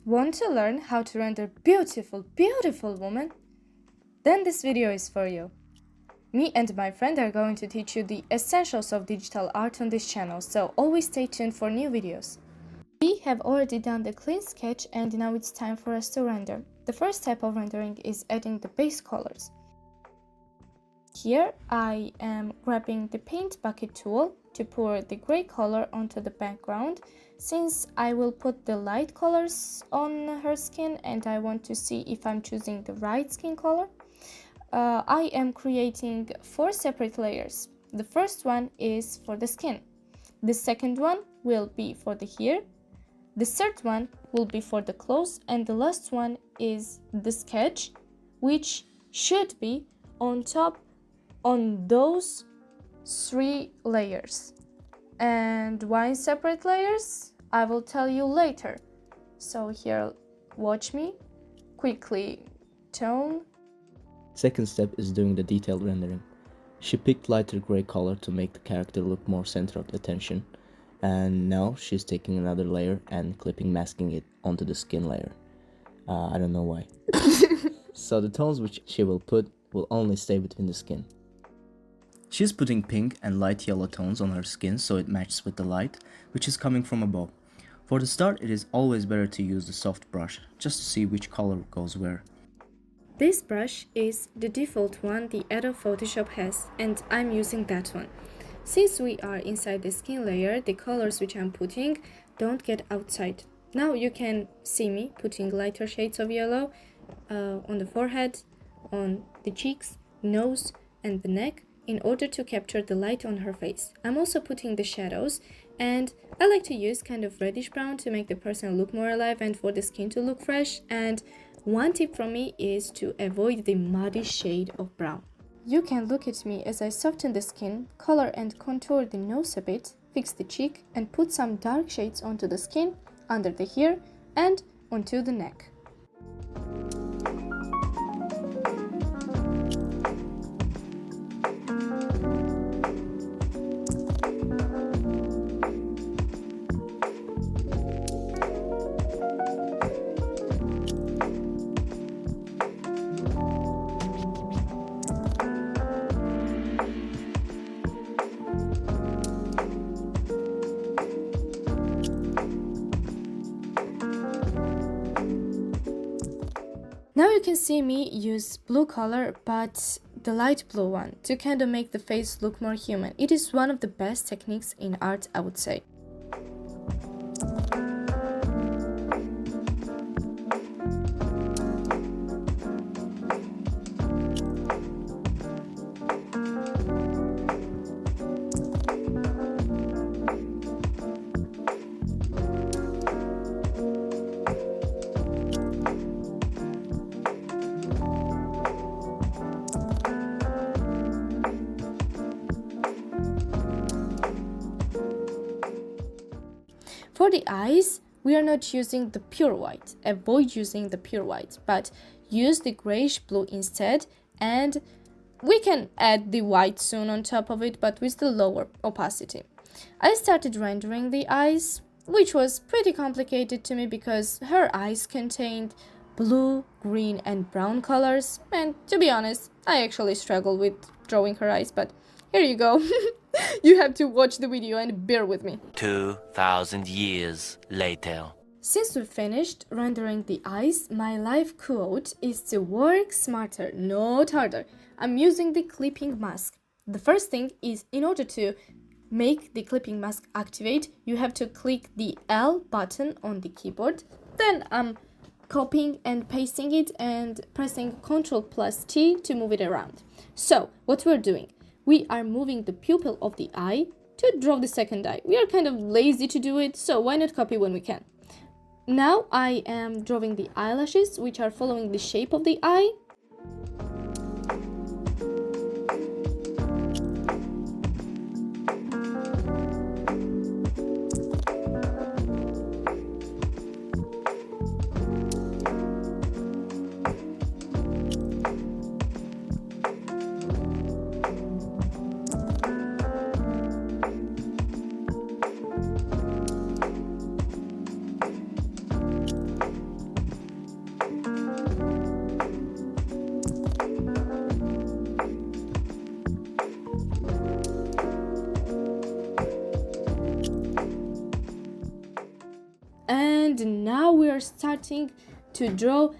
Want to learn how to render beautiful, beautiful women? Then this video is for you. Me and my friend are going to teach you the essentials of digital art on this channel, so always stay tuned for new videos. We have already done the clean sketch and now it's time for us to render. The first step of rendering is adding the base colors. Here I am grabbing the paint bucket tool to pour the gray color onto the background, since I will put the light colors on her skin and I want to see if I'm choosing the right skin color. I am creating 4 separate layers. The first one is for the skin. The second one will be for the hair. The third one will be for the clothes, and the last one is the sketch, which should be on top on those 3 layers. And why in separate layers? I will tell you later. So here, watch me quickly tone. Second step is doing the detailed rendering. She picked lighter gray color to make the character look more center of attention, and now she's taking another layer and masking it onto the skin layer. I don't know why. So the tones which she will put will only stay between the skin. She's putting pink and light yellow tones on her skin so it matches with the light, which is coming from above. For the start, it is always better to use the soft brush, just to see which color goes where. This brush is the default one the Adobe Photoshop has, and I'm using that one. Since we are inside the skin layer, the colors which I'm putting don't get outside. Now you can see me putting lighter shades of yellow on the forehead, on the cheeks, nose and the neck in order to capture the light on her face. I'm also putting the shadows, and I like to use kind of reddish brown to make the person look more alive and for the skin to look fresh. And one tip from me is to avoid the muddy shade of brown. You can look at me as I soften the skin, color and contour the nose a bit, fix the cheek and put some dark shades onto the skin, under the hair and onto the neck. Now you can see me use blue color, but the light blue one, to kind of make the face look more human. It is one of the best techniques in art, I would say. For the eyes, we are not using the pure white. Avoid using the pure white, but use the grayish blue instead, and we can add the white soon on top of it, but with the lower opacity. I started rendering the eyes, which was pretty complicated to me because her eyes contained blue, green and brown colors, and to be honest, I actually struggled with drawing her eyes, but here you go. You have to watch the video and bear with me. 2,000 years later. Since we finished rendering the eyes, my life quote is to work smarter, not harder. I'm using the clipping mask. The first thing is, in order to make the clipping mask activate, you have to click the L button on the keyboard. Then I'm copying and pasting it and pressing Ctrl+T to move it around. So what we're doing, we are moving the pupil of the eye to draw the second eye. We are kind of lazy to do it, so why not copy when we can? Now I am drawing the eyelashes, which are following the shape of the eye. now we are starting to draw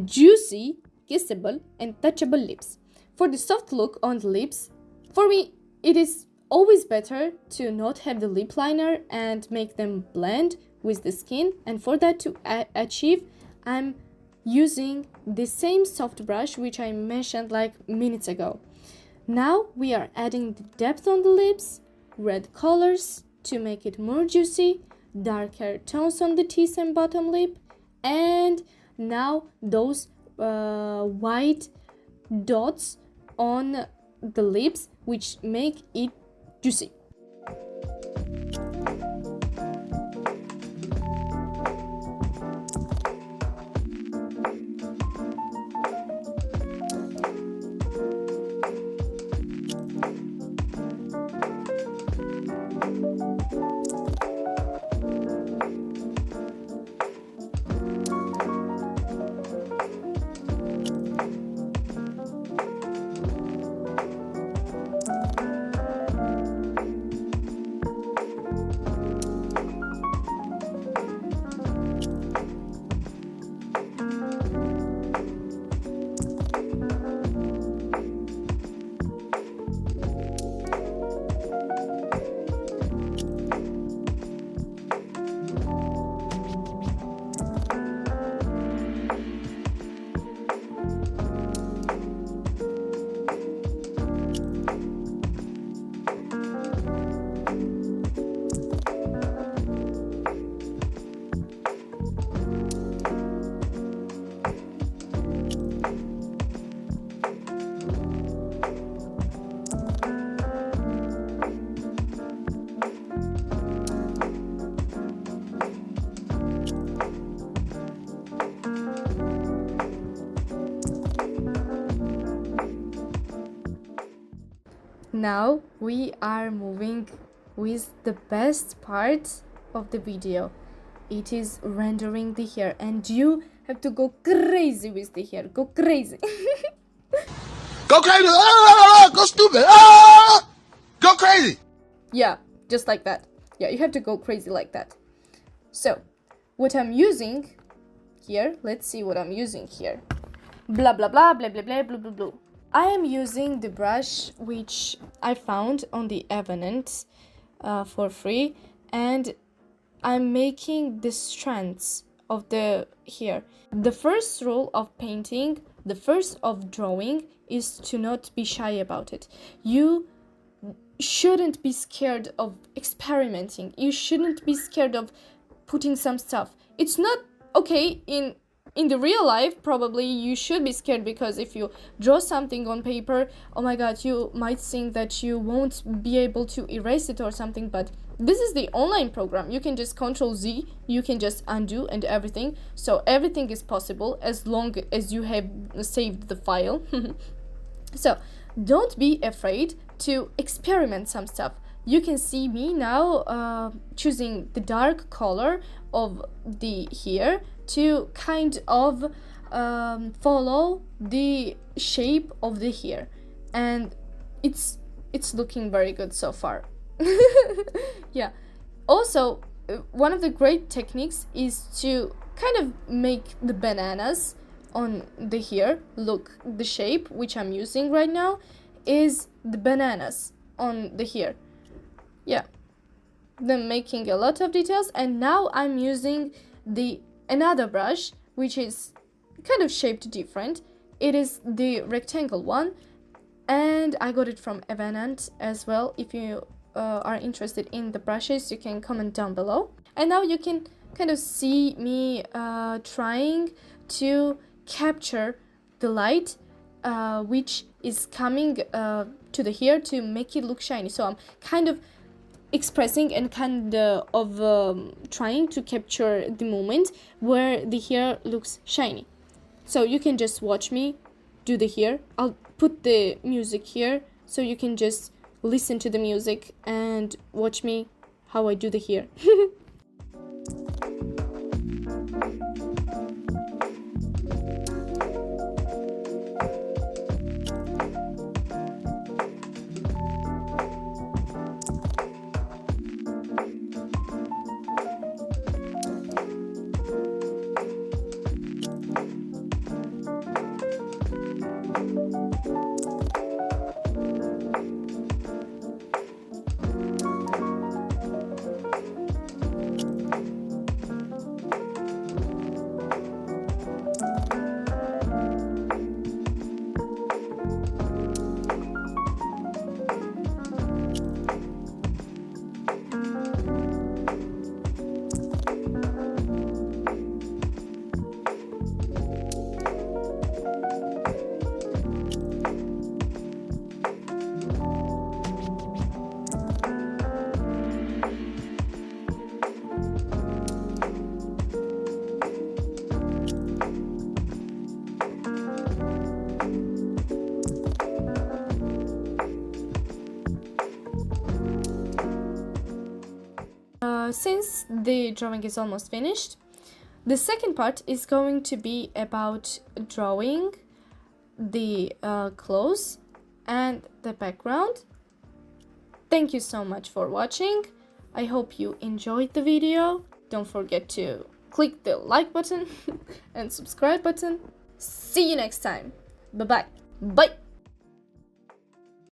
juicy, kissable, and touchable lips. For the soft look on the lips, for me, it is always better to not have the lip liner and make them blend with the skin. And for that to achieve, I'm using the same soft brush which I mentioned like minutes ago. Now we are adding the depth on the lips, red colors to make it more juicy, darker tones on the teeth and bottom lip, and now those white dots on the lips which make it juicy. Now we are moving with the best part of the video. It is rendering the hair, and you have to go crazy with the hair. Go crazy. Go crazy! Ah! Go stupid! Ah! Go crazy! Yeah, just like that. Yeah, you have to go crazy like that. So, what I'm using here, let's see what I'm using here. Blah blah blah blah blah blah blah blah blah. I am using the brush which I found on the Evanet for free, and I'm making the strands of the hair. The first rule of painting, the first of drawing, is to not be shy about it. You shouldn't be scared of experimenting. You shouldn't be scared of putting some stuff. It's not okay in the real life. Probably you should be scared, because if you draw something on paper, oh my god, you might think that you won't be able to erase it or something. But this is the online program. You can just Ctrl Z, you can just undo and everything. So everything is possible as long as you have saved the file. So don't be afraid to experiment some stuff. You can see me now choosing the dark color of the hair to kind of follow the shape of the hair, and it's looking very good so far. Yeah. Also, one of the great techniques is to kind of make the bananas on the hair look the shape which I'm using right now is the bananas on the hair. Yeah, then making a lot of details, and now I'm using the another brush which is kind of shaped different. It is the rectangle one, and I got it from Evanet as well. If you are interested in the brushes, you can comment down below. And now you can kind of see me trying to capture the light which is coming to the hair to make it look shiny. So I'm kind of expressing and kind of trying to capture the moment where the hair looks shiny. So you can just watch me do the hair. I'll put the music here so you can just listen to the music and watch me how I do the hair. since the drawing is almost finished, the second part is going to be about drawing the clothes and the background. Thank you so much for watching. I hope you enjoyed the video. Don't forget to click the like button and subscribe button. See you next time. Bye-bye. Bye.